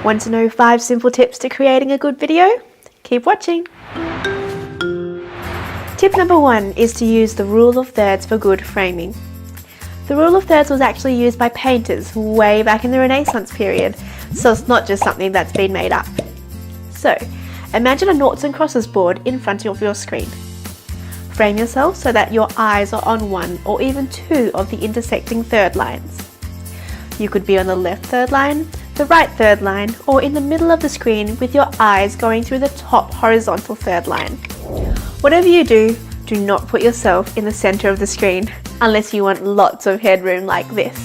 Want to know 5 simple tips to creating a good video? Keep watching! Tip number 1 is to use the rule of thirds for good framing. The rule of thirds was actually used by painters way back in the Renaissance period, so it's not just something that's been made up. So, imagine a noughts and crosses board in front of your screen. Frame yourself so that your eyes are on 1 or even 2 of the intersecting third lines. You could be on the left third line, the right third line, or in the middle of the screen with your eyes going through the top horizontal third line. Whatever you do, do not put yourself in the center of the screen unless you want lots of headroom like this.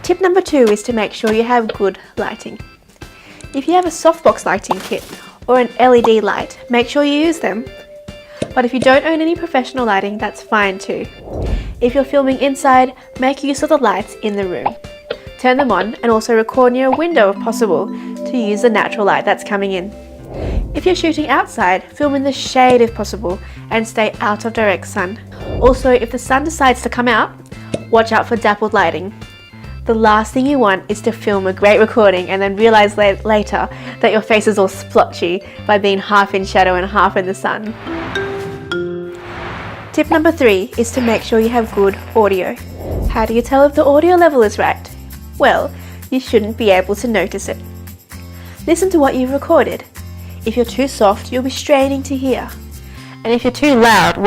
Tip number 2 is to make sure you have good lighting. If you have a softbox lighting kit or an LED light, make sure you use them. But if you don't own any professional lighting, that's fine too. If you're filming inside, make use of the lights in the room. Turn them on and also record near a window if possible to use the natural light that's coming in. If you're shooting outside, film in the shade if possible and stay out of direct sun. Also, if the sun decides to come out, watch out for dappled lighting. The last thing you want is to film a great recording and then realize later that your face is all splotchy by being half in shadow and half in the sun. Tip number 3 is to make sure you have good audio. How do you tell if the audio level is right? Well, you shouldn't be able to notice it. Listen to what you've recorded. If you're too soft, you'll be straining to hear. And if you're too loud,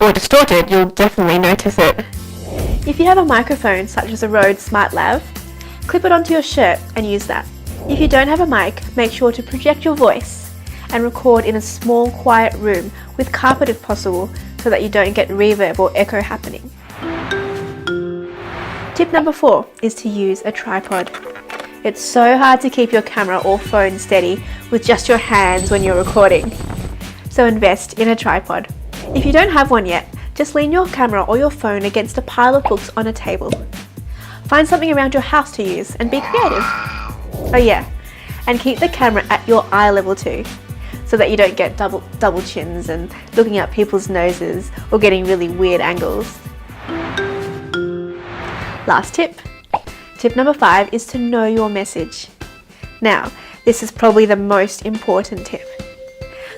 or distorted, you'll definitely notice it. If you have a microphone such as a Rode SmartLav, clip it onto your shirt and use that. If you don't have a mic, make sure to project your voice and record in a small, quiet room with carpet if possible so that you don't get reverb or echo happening. Tip number 4 is to use a tripod. It's so hard to keep your camera or phone steady with just your hands when you're recording. So invest in a tripod. If you don't have one yet, just lean your camera or your phone against a pile of books on a table. Find something around your house to use and be creative. Oh yeah, and keep the camera at your eye level too, so that you don't get double chins and looking at people's noses or getting really weird angles. Last tip. Tip number 5 is to know your message. Now, this is probably the most important tip.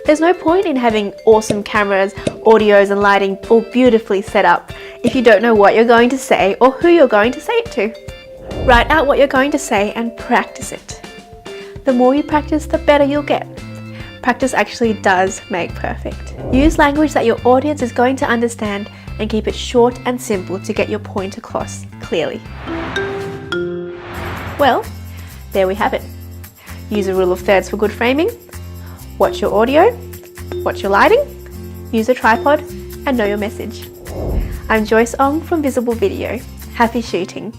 There's no point in having awesome cameras, audios and lighting all beautifully set up if you don't know what you're going to say or who you're going to say it to. Write out what you're going to say and practice it. The more you practice, the better you'll get. Practice actually does make perfect. Use language that your audience is going to understand and keep it short and simple to get your point across clearly. Well, there we have it. Use a rule of thirds for good framing, watch your audio, watch your lighting, use a tripod, and know your message. I'm Joyce Ong from Visible Video. Happy shooting!